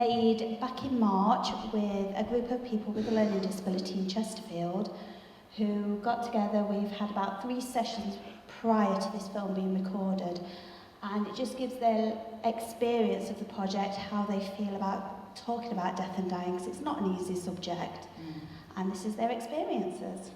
Made back in March with a group of people with a learning disability in Chesterfield who got together. We've had about 3 sessions prior to this film being recorded, and it just gives their experience of the project, how they feel about talking about death and dying, because it's not an easy subject, and this is their experiences.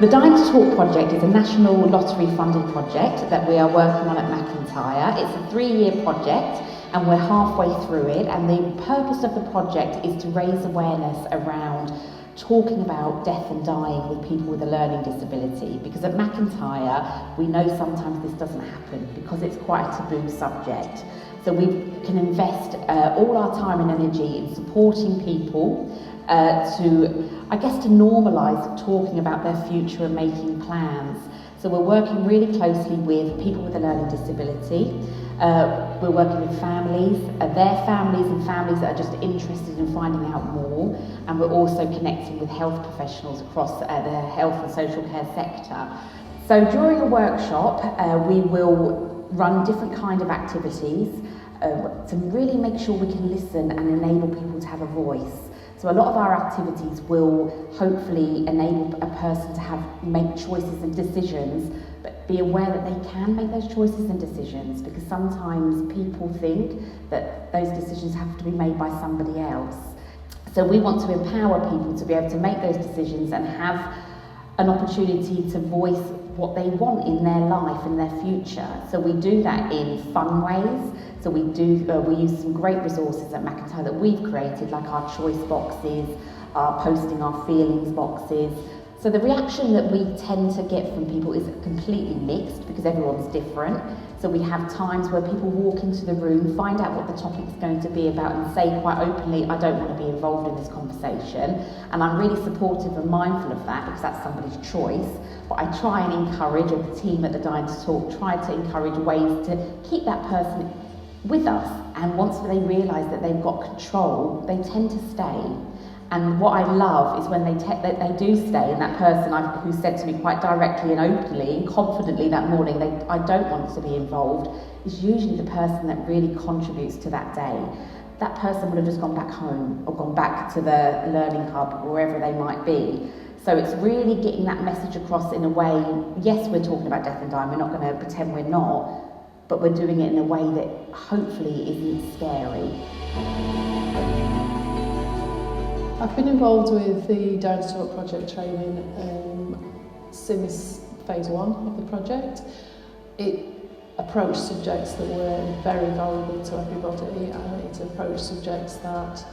The Dinosaur Project is a national lottery-funded project that we are working on at McIntyre. It's a 3-year project and we're halfway through it, and the purpose of the project is to raise awareness around talking about death and dying with people with a learning disability, because at McIntyre we know sometimes this doesn't happen because it's quite a taboo subject. So we can invest all our time and energy in supporting people to normalise talking about their future and making plans. So we're working really closely with people with a learning disability. We're working with families, their families and families that are just interested in finding out more. And we're also connecting with health professionals across the health and social care sector. So during a workshop, we will run different kind of activities to really make sure we can listen and enable people to have a voice. So a lot of our activities will hopefully enable a person to make choices and decisions, but be aware that they can make those choices and decisions, because sometimes people think that those decisions have to be made by somebody else. So we want to empower people to be able to make those decisions and have an opportunity to voice what they want in their life and their future. So we do that in fun ways. So we use some great resources at McIntyre that we've created, like our choice boxes, our posting our feelings boxes. So the reaction that we tend to get from people is completely mixed, because everyone's different. So we have times where people walk into the room, find out what the topic's going to be about, and say quite openly, I don't want to be involved in this conversation. And I'm really supportive and mindful of that, because that's somebody's choice. But I try and encourage, or the team at the Dinosaur Talk try to encourage ways to keep that person with us, and once they realise that they've got control, they tend to stay. And what I love is when they do stay, and that person who said to me quite directly and openly and confidently that morning, I don't want to be involved, is usually the person that really contributes to that day. That person would have just gone back home or gone back to the learning hub or wherever they might be. So it's really getting that message across in a way. Yes, we're talking about death and dying, we're not going to pretend we're not, but we're doing it in a way that hopefully isn't scary. I've been involved with the Dinosaur Project training since phase 1 of the project. It approached subjects that were very valuable to everybody, and it approached subjects that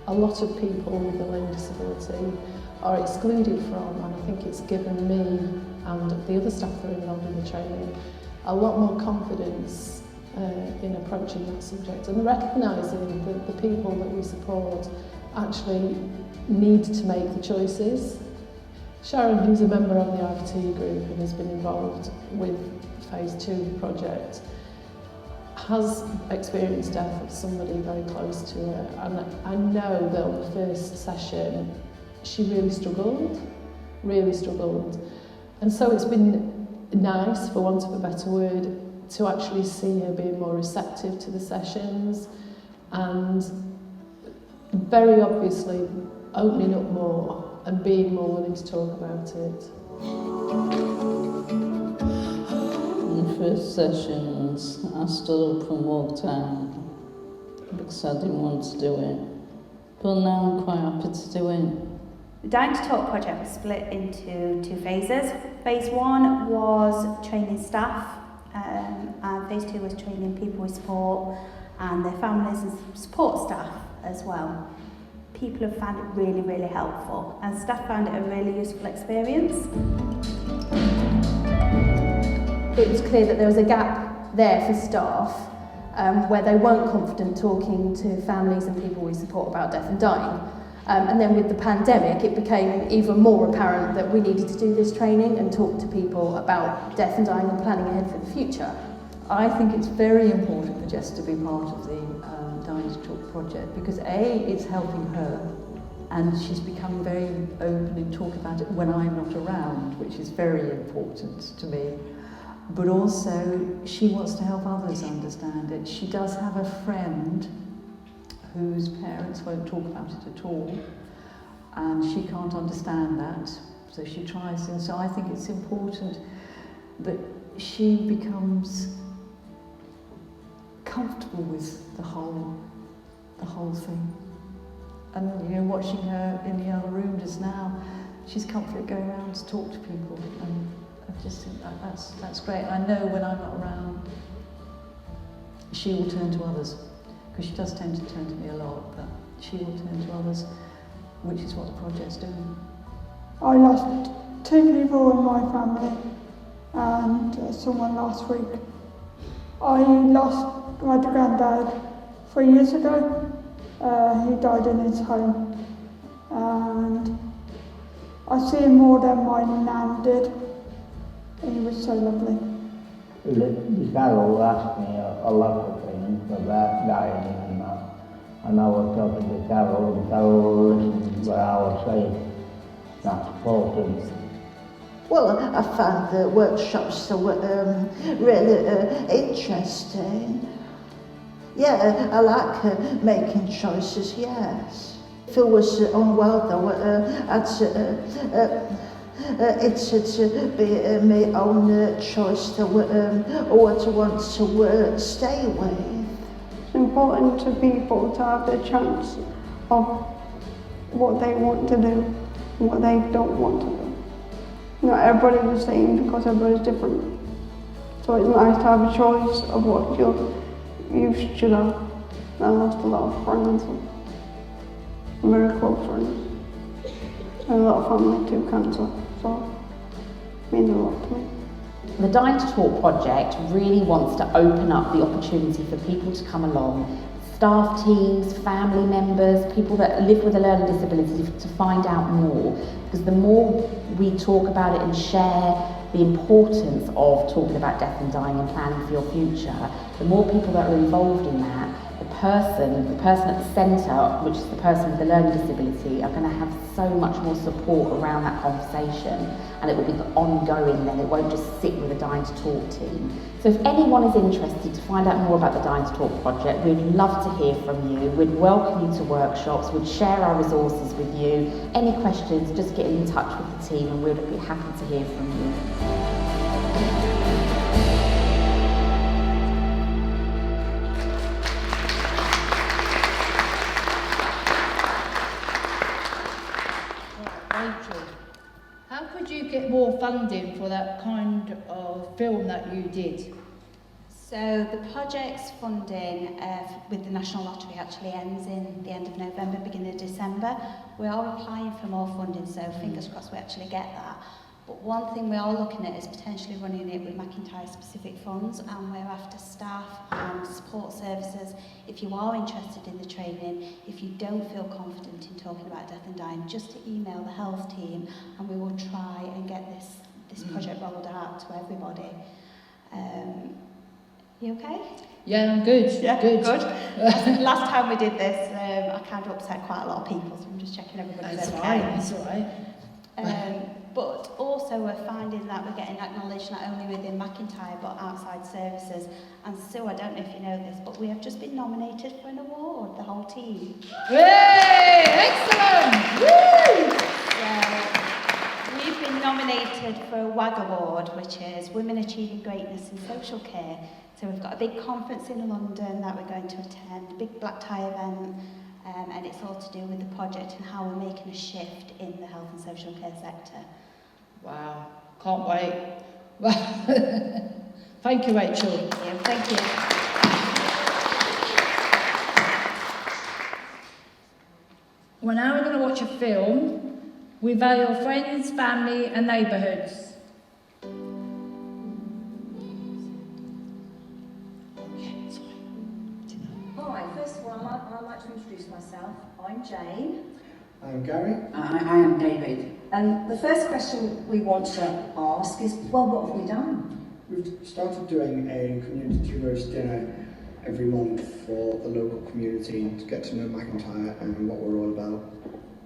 a lot of people with a learning disability are excluded from, and I think it's given me and the other staff that are involved in the training a lot more confidence in approaching that subject, and recognising that the people that we support actually need to make the choices. Sharon, who's a member of the IT group and has been involved with phase 2 of the project, has experienced death of somebody very close to her, and I know that on the first session she really struggled, and so it's been nice, for want of a better word, to actually see her being more receptive to the sessions and very obviously opening up more and being more willing to talk about it. In the first sessions, I stood up and walked out because I didn't want to do it, but now I'm quite happy to do it. The Dinosaur Project was split into 2 phases. Phase 1 was training staff, and phase 2 was training people with support and their families and support staff as well. People have found it really, really helpful, and staff found it a really useful experience. It was clear that there was a gap there for staff where they weren't confident talking to families and people with support about death and dying. And then with the pandemic, it became even more apparent that we needed to do this training and talk to people about death and dying and planning ahead for the future. I think it's very important for Jess to be part of the Dinosaur Talk project because A, it's helping her, and she's becoming very open and talk about it when I'm not around, which is very important to me. But also, she wants to help others understand it. She does have a friend whose parents won't talk about it at all, and she can't understand that, so she tries. And so I think it's important that she becomes comfortable with the whole thing. And you know, watching her in the other room just now, she's comfortable going around to talk to people, and I just think that's great. I know when I'm not around, she will turn to others, because she does tend to turn to me a lot, but she will turn to others, which is what the project's doing. I lost 2 people in my family and someone last week. I lost my granddad 3 years ago. He died in his home, and I see him more than my nan did. He was so lovely. Carol asked me a lot of things about dying and that. And I was talking to Carol, and Carol listened to what I was saying. That's important. Well, I found the workshops really interesting. Yeah, I like making choices, yes. If it was unwell though, it's to be my own choice to what I want to stay with. It's important to people to have the chance of what they want to do and what they don't want to do. Not everybody's the same because everybody's different. So it's nice to have a choice of what you should have. I lost a lot of friends, very close friends, and a lot of family to cancer, so it means a lot to me. The Dinosaur Talk project really wants to open up the opportunity for people to come along, staff teams, family members, people that live with a learning disability, to find out more. Because the more we talk about it and share the importance of talking about death and dying and planning for your future, the more people that are involved in that, the person at the centre, which is the person with the learning disability, are going to have so much more support around that conversation, and it will be ongoing then. It won't just sit with the Dying to Talk team. So if anyone is interested to find out more about the Dying to Talk project, we'd love to hear from you. We'd welcome you to workshops. We'd share our resources with you. Any questions, just get in touch with the team and we'd be happy to hear from you. How could you get more funding for that kind of film that you did? So the project's funding with the National Lottery actually ends in the end of November, beginning of December. We are applying for more funding, so fingers crossed we actually get that. But one thing we are looking at is potentially running it with McIntyre specific funds, and we're after staff and support services. If you are interested in the training, if you don't feel confident in talking about death and dying, just to email the health team and we will try and get this project rolled out to everybody. You okay? Yeah, I'm good. Yeah, good. Last time we did this, I kind of upset quite a lot of people, so I'm just checking everybody's okay. That's all right. But also we're finding that we're getting acknowledged not only within McIntyre but outside services. And Sue, I don't know if you know this, but we have just been nominated for an award, the whole team. Yay! Excellent! Woo! So we've been nominated for a WAG Award, which is Women Achieving Greatness in Social Care. So we've got a big conference in London that we're going to attend, a big black tie event. And it's all to do with the project and how we're making a shift in the health and social care sector. Wow, can't wait. Thank you, Rachel. Yeah, thank you. Well, now we're going to watch a film with our friends, family and neighbourhoods. Hi, first of all, I'd like to introduce myself. I'm Jane. I'm Gary. I am David. And the first question we want to ask is, well, what have we done? We've started doing a community roast dinner every month for the local community to get to know McIntyre and what we're all about.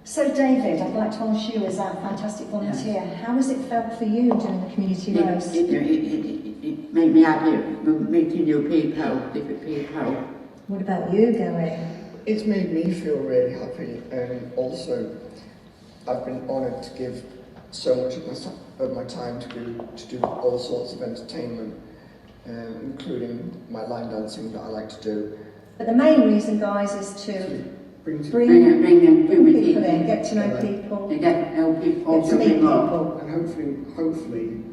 So David, I'd like to ask you as our fantastic volunteer, how has it felt for you doing the community roast? It made me happy, meeting new people, different people. What about you, Gary? It's made me feel really happy, and also I've been honoured to give so much of my time to do all sorts of entertainment, including my line dancing that I like to do. But the main reason, guys, is to bring people in, get to know people, get to meet people. And hopefully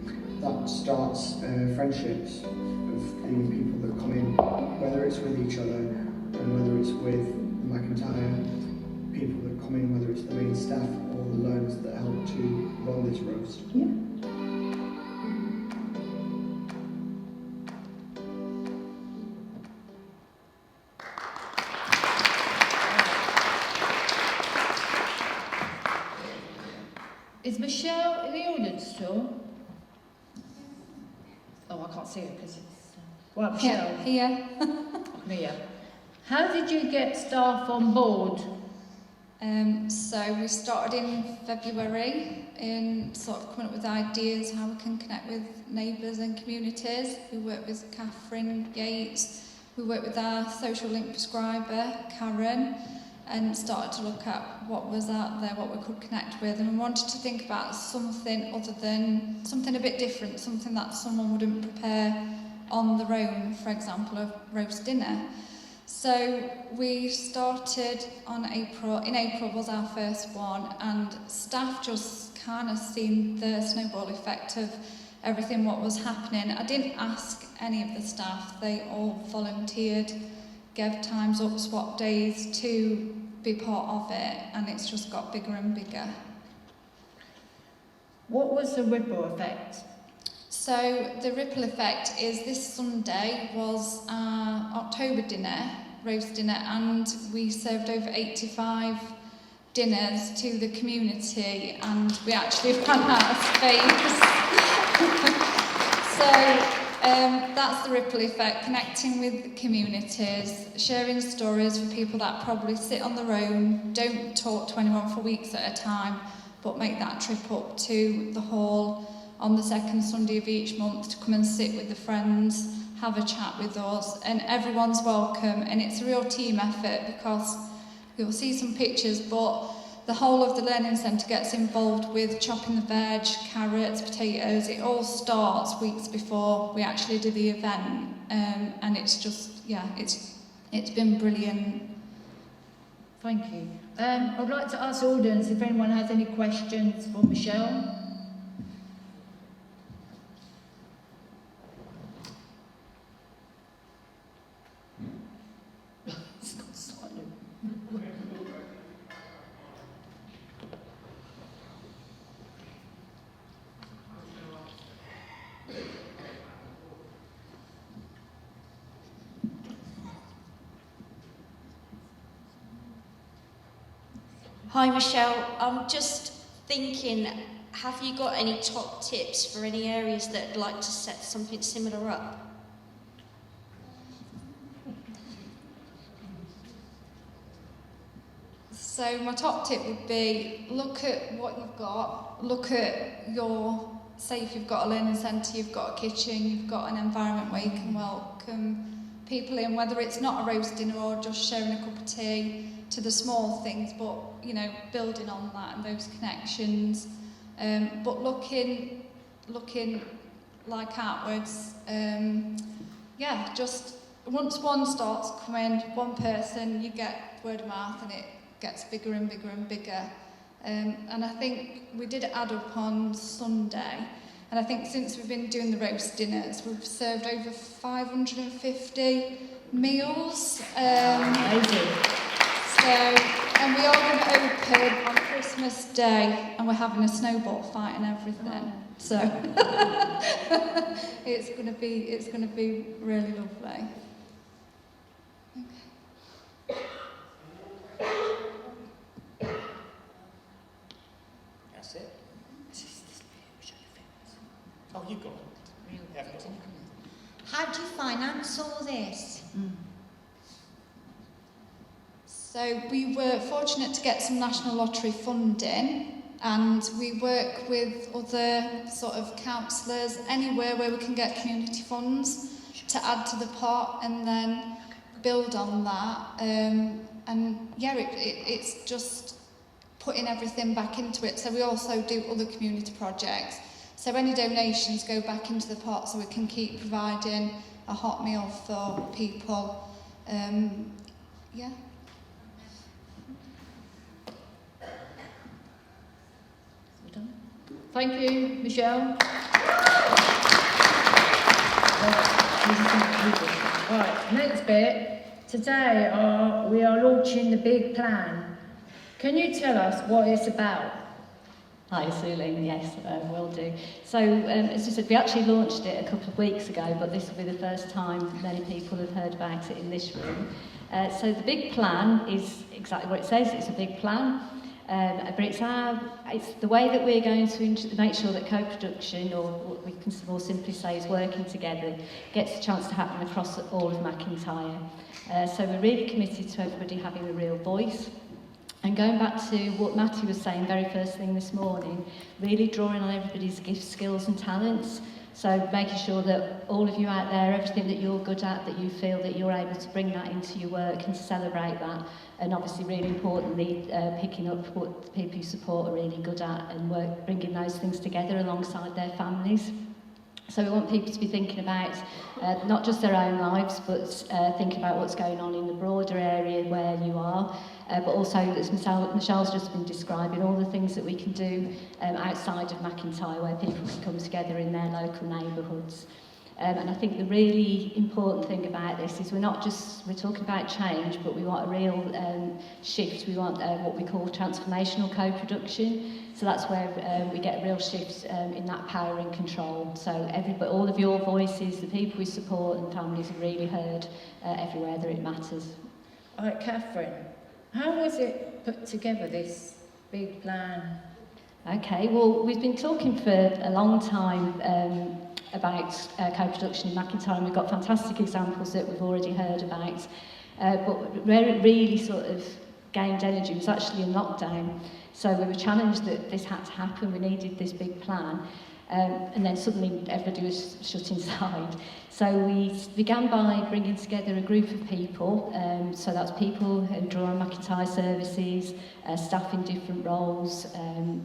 that starts friendships of the people that come in, whether it's with each other and whether it's with McIntyre, people that come in, whether it's the main staff or the learners that help to run this roast. Yeah. Is Michelle in the audience still? Oh, I can't see her because it's... Right, Michelle. Here. Here. How did you get staff on board? So we started in February in sort of coming up with ideas how we can connect with neighbours and communities. We worked with Catherine Yates, we worked with our social link prescriber, Karen, and started to look at what was out there, what we could connect with, and we wanted to think about something other than, something a bit different, something that someone wouldn't prepare on their own, for example, a roast dinner. So we started in April was our first one, and staff just kind of seen the snowball effect of everything what was happening. I didn't ask any of the staff, they all volunteered, gave times up, swap days to be part of it, and it's just got bigger and bigger. What was the ripple effect? So the ripple effect is this Sunday was our October dinner, roast dinner, and we served over 85 dinners to the community, and we actually ran out of space. So that's the ripple effect, connecting with communities, sharing stories for people that probably sit on their own, don't talk to anyone for weeks at a time, but make that trip up to the hall on the second Sunday of each month to come and sit with the friends, have a chat with us, and everyone's welcome, and it's a real team effort because you'll see some pictures, but the whole of the Learning Centre gets involved with chopping the veg, carrots, potatoes. It all starts weeks before we actually do the event, and it's just, yeah, it's been brilliant. Thank you. I'd like to ask the audience if anyone has any questions for Michelle. Hi Michelle, I'm just thinking, have you got any top tips for any areas that would like to set something similar up? So my top tip would be, look at what you've got, look at your, say if you've got a learning centre, you've got a kitchen, you've got an environment where you can welcome people in, whether it's not a roast dinner or just sharing a cup of tea, to the small things, but you know, building on that and those connections, but looking like outwards. Yeah, just once one starts coming, one person, you get word of mouth and it gets bigger and bigger and bigger. And I think we did add up on Sunday, and I think since we've been doing the roast dinners, we've served over 550 meals. Amazing. So, and we are going to open on Christmas Day, and we're having a snowball fight and everything. So it's going to be really lovely. That's it. Oh, you got it. How do you finance all this? So we were fortunate to get some National Lottery funding, and we work with other sort of councillors anywhere where we can get community funds to add to the pot and then build on that. And yeah, it's just putting everything back into it. So we also do other community projects. So any donations go back into the pot so we can keep providing a hot meal for people. Yeah. Thank you, Michelle. Right, next bit. Today we are launching the big plan. Can you tell us what it's about? Hi, Suleen. Yes, will do. So, as you said, we actually launched it a couple of weeks ago, but this will be the first time many people have heard about it in this room. So the big plan is exactly what it says. It's a big plan. But it's the way that we're going to make sure that co-production, or what we can more simply say is working together, gets a chance to happen across all of McIntyre. So we're really committed to everybody having a real voice. And going back to what Matty was saying very first thing this morning, really drawing on everybody's gifts, skills and talents. So making sure that all of you out there, everything that you're good at, that you feel that you're able to bring that into your work and to celebrate that. And obviously, really importantly, picking up what the people you support are really good at and bringing those things together alongside their families. So we want people to be thinking about not just their own lives, but thinking about what's going on in the broader area where you are, but also, as Michelle's just been describing, all the things that we can do outside of McIntyre, where people can come together in their local neighbourhoods. And I think the really important thing about this is we're talking about change, but we want a real shift. We want what we call transformational co-production. So that's where we get a real shift in that power and control. So all of your voices, the people we support and families are really heard everywhere that it matters. All right, Catherine, how was it put together, this big plan? Okay, well, we've been talking for a long time about co-production in McIntyre, and we've got fantastic examples that we've already heard about. But where it really sort of gained energy was actually in lockdown. So we were challenged that this had to happen, we needed this big plan. And then suddenly everybody was shut inside. So we began by bringing together a group of people. So that's people who draw on McIntyre services, staff in different roles.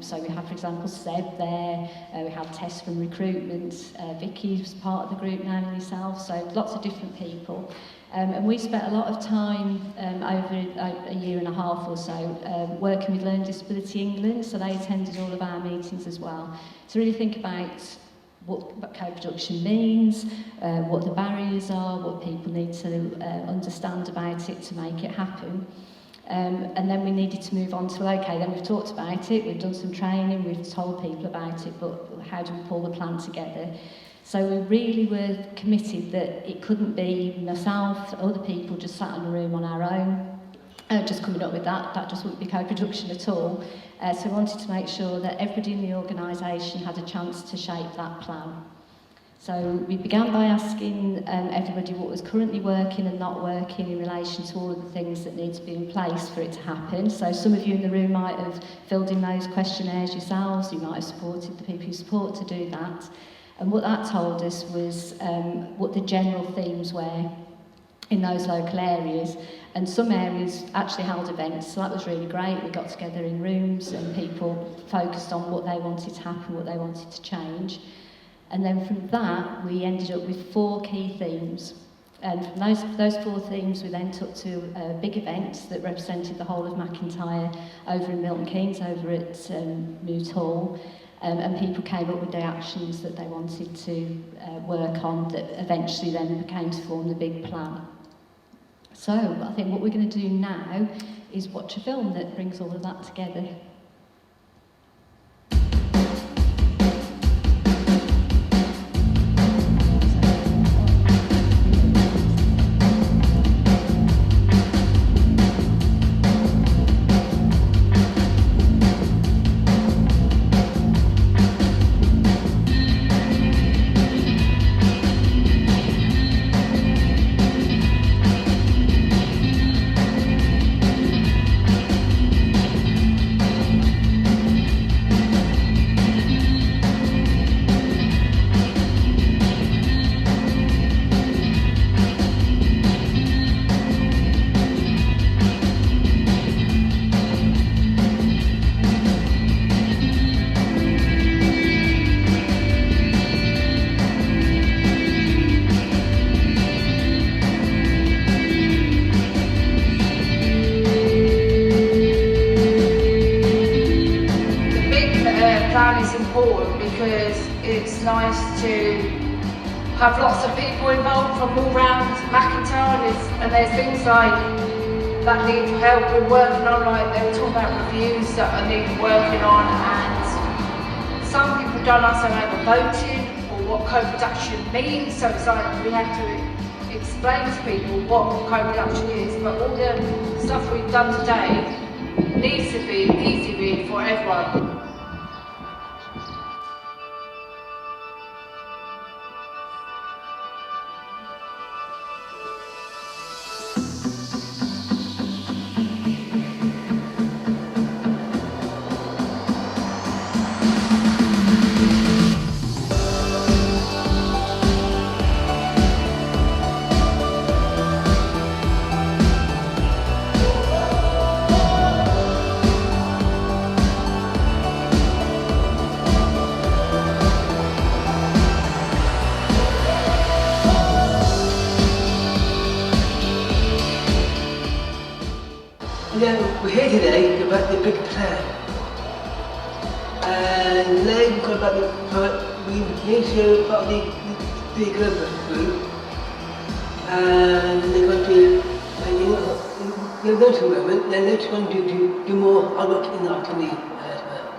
So we have, for example, Seb there. We have Tess from recruitment. Vicky was part of the group now and yourself. So lots of different people. And we spent a lot of time over a year and a half or so working with Learning Disability England. So they attended all of our meetings as well. To really think about what co-production means, what the barriers are, what people need to understand about it to make it happen. And then we needed to move on to, okay, then we've talked about it, we've done some training, we've told people about it, but how do we pull the plan together? So we really were committed that it couldn't be myself, other people just sat in a room on our own, just coming up with that just wouldn't be co-production at all. So we wanted to make sure that everybody in the organisation had a chance to shape that plan. So we began by asking everybody what was currently working and not working in relation to all of the things that need to be in place for it to happen. So some of you in the room might have filled in those questionnaires yourselves, you might have supported the people you support to do that. And what that told us was what the general themes were in those local areas. And some areas actually held events, so that was really great. We got together in rooms and people focused on what they wanted to happen, what they wanted to change. And then from that, we ended up with 4 key themes. And from those 4 themes, we then took to big events that represented the whole of McIntyre over in Milton Keynes, over at Moot Hall. And people came up with the actions that they wanted to work on that eventually then became to form the big plan. So I think what we're going to do now is watch a film that brings all of that together. it's important because it's nice to have lots of people involved from all around McIntyre, and there's things like that need help with working on, like they were talking about reviews that I need working on, and some people don't understand about voting or what co-production means, so it's like we have to explain to people what co-production is, but all the stuff we've done today needs to be easy read for everyone. We're here today about the big plan. And today we've got about we need to about the global group. And they're going to, they're going to a moment, then they're going to do more hard work in the afternoon as well.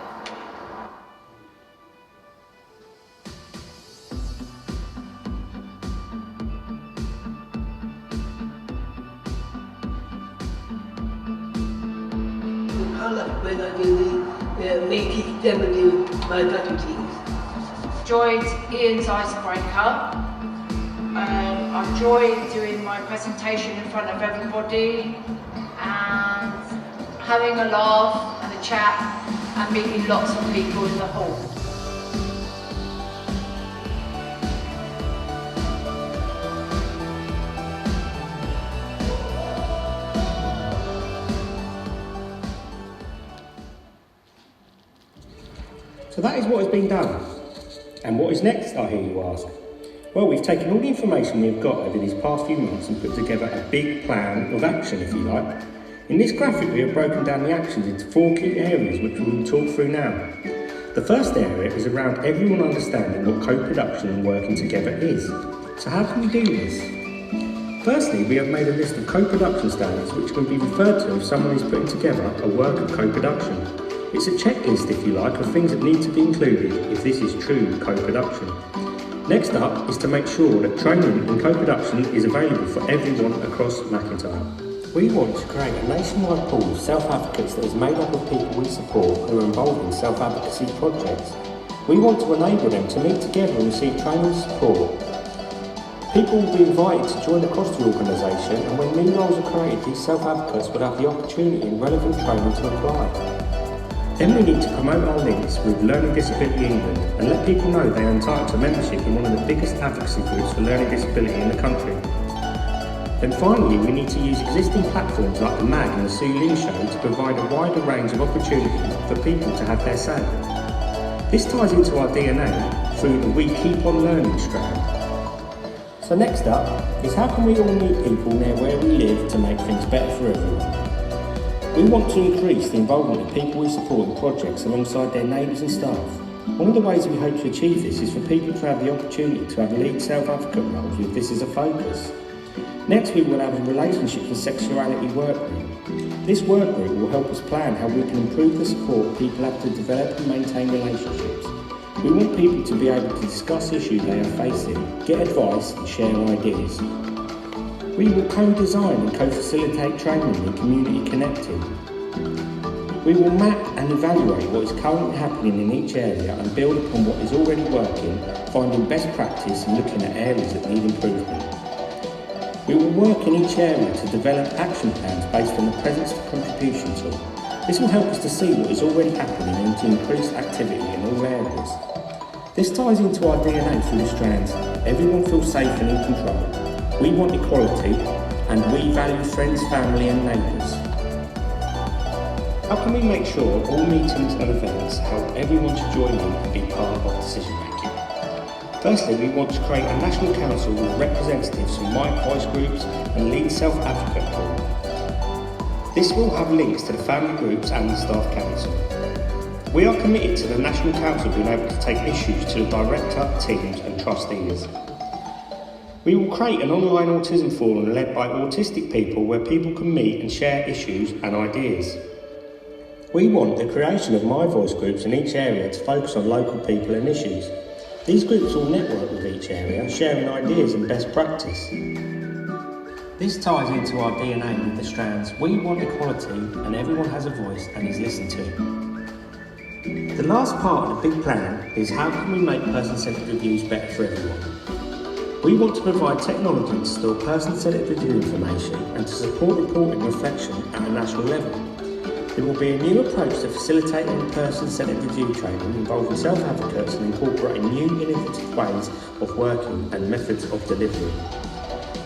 When I do the making them do my faculties. Enjoyed Ian's icebreaker. I enjoyed doing my presentation in front of everybody and having a laugh and a chat and meeting lots of people in the hall. So that is what has been done. And what is next, I hear you ask? Well, we've taken all the information we've got over these past few months and put together a big plan of action, if you like. In this graphic, we have broken down the actions into 4 key areas, which we will talk through now. The first area is around everyone understanding what co-production and working together is. So how can we do this? Firstly, we have made a list of co-production standards which can be referred to if someone is putting together a work of co-production. It's a checklist, if you like, of things that need to be included if this is true co-production. Next up is to make sure that training in co-production is available for everyone across McIntyre. We want to create a nationwide pool of self-advocates that is made up of people we support who are involved in self-advocacy projects. We want to enable them to meet together and receive training and support. People will be invited to join across the organisation, and when new roles are created, these self-advocates will have the opportunity and relevant training to apply. Then we need to promote our links with Learning Disability England and let people know they are entitled to membership in one of the biggest advocacy groups for learning disability in the country. Then finally, we need to use existing platforms like the MAG and the Sue Lin Show to provide a wider range of opportunity for people to have their say. This ties into our DNA through the We Keep On Learning strand. So next up is how can we all meet people near where we live to make things better for everyone? We want to increase the involvement of people we support in projects alongside their neighbours and staff. One of the ways we hope to achieve this is for people to have the opportunity to have lead self-advocate roles with this as a focus. Next, we will have a relationships and sexuality work group. This work group will help us plan how we can improve the support people have to develop and maintain relationships. We want people to be able to discuss issues they are facing, get advice and share ideas. We will co-design and co-facilitate training and community connecting. We will map and evaluate what is currently happening in each area and build upon what is already working, finding best practice and looking at areas that need improvement. We will work in each area to develop action plans based on the presence of contribution tool. This will help us to see what is already happening and to increase activity in all areas. This ties into our DNA through the strands. Everyone feels safe and in control. We want equality, and we value friends, family and neighbours. How can we make sure all meetings and events help everyone to join in and be part of decision making? Firstly, we want to create a national council with representatives from Mike voice groups and lead self-advocate pool. This will have links to the family groups and the staff council. We are committed to the National Council being able to take issues to the director, teams and trustees. We will create an online autism forum led by autistic people where people can meet and share issues and ideas. We want the creation of My Voice groups in each area to focus on local people and issues. These groups will network with each area, sharing ideas and best practice. This ties into our DNA with the strands. We want equality and everyone has a voice and is listened to. The last part of the big plan is how can we make person-centred reviews better for everyone. We want to provide technology to store person-centred review information and to support reporting and reflection at a national level. There will be a new approach to facilitating person-centred review training involving self-advocates and incorporating new innovative ways of working and methods of delivery.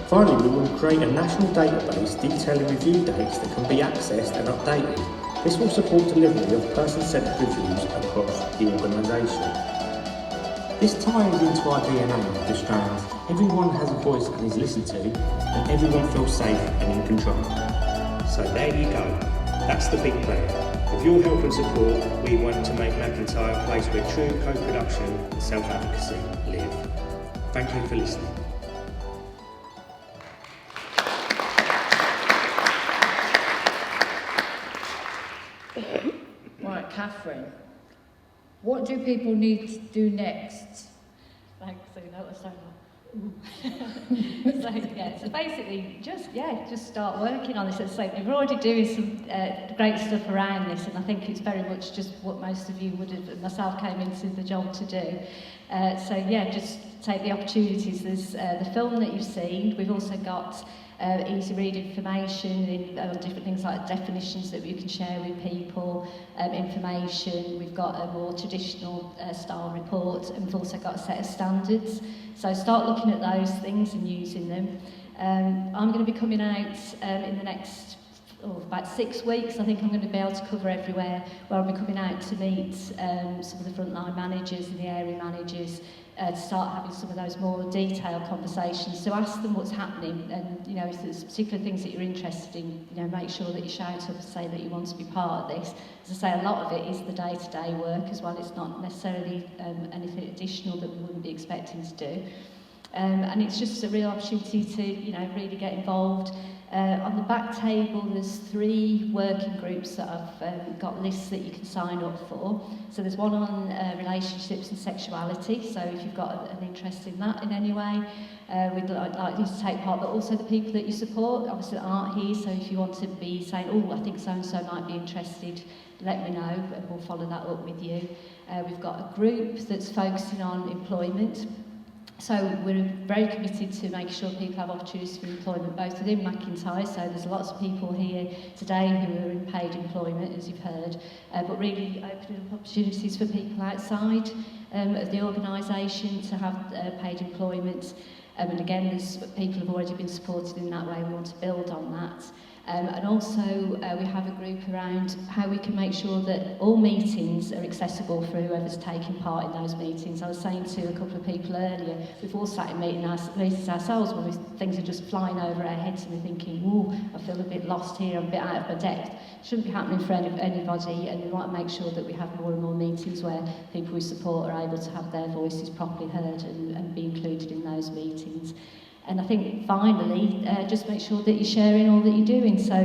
Finally, we will create a national database detailing review dates that can be accessed and updated. This will support delivery of person-centred reviews across the organisation. This ties into our DNA with the strands. Everyone has a voice and is listened to, and everyone feels safe and in control. So there you go. That's the big plan. With your help and support, we want to make McIntyre a place where true co-production and self-advocacy live. Thank you for listening. Right, Catherine, what do people need to do next? Thanks, so that was so so basically just start working on this. As I say, we're already doing some great stuff around this, and I think it's very much just what most of you would have, myself came into the job to do. Just take the opportunities. There's the film that you've seen. We've also got easy read information in different things like definitions that we can share with people, information. We've got a more traditional style report, and we've also got a set of standards. So start looking at those things and using them. I'm going to be coming out in the next about 6 weeks. I think I'm going to be able to cover everywhere, where I'll be coming out to meet some of the frontline managers and the area managers, to start having some of those more detailed conversations. So ask them what's happening, and if there's particular things that you're interested in, make sure that you shout up and say that you want to be part of this. As I say, a lot of it is the day-to-day work as well. It's not necessarily anything additional that we wouldn't be expecting to do. And it's just a real opportunity to, really get involved. On the back table, there's 3 working groups that I've got lists that you can sign up for. So there's one on relationships and sexuality. So if you've got an interest in that in any way, we'd like you to take part. But also the people that you support, obviously, that aren't here. So if you want to be saying, oh, I think so-and-so might be interested, let me know, and we'll follow that up with you. We've got a group that's focusing on employment. So we're very committed to making sure people have opportunities for employment both within McIntyre. So there's lots of people here today who are in paid employment, as you've heard, but really opening up opportunities for people outside of the organisation to have paid employment. And again, there's people who've already been supported in that way. We want to build on that. And also we have a group around how we can make sure that all meetings are accessible for whoever's taking part in those meetings. I was saying to a couple of people earlier, we've all sat in meetings ourselves when things are just flying over our heads and we're thinking, ooh, I feel a bit lost here, I'm a bit out of my depth. It shouldn't be happening for anybody, and we want to make sure that we have more and more meetings where people we support are able to have their voices properly heard and be included in those meetings. And I think finally, just make sure that you're sharing all that you're doing. So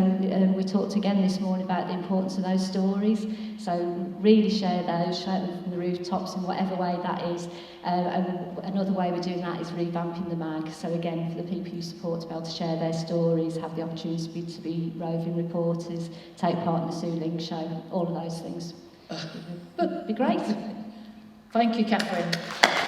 we talked again this morning about the importance of those stories. So really share those, share them from the rooftops in whatever way that is. And another way we're doing that is revamping the mag. So again, for the people you support to be able to share their stories, have the opportunity to be roving reporters, take part in the Sue Ling show, all of those things. It'd be great. Thank you, Catherine.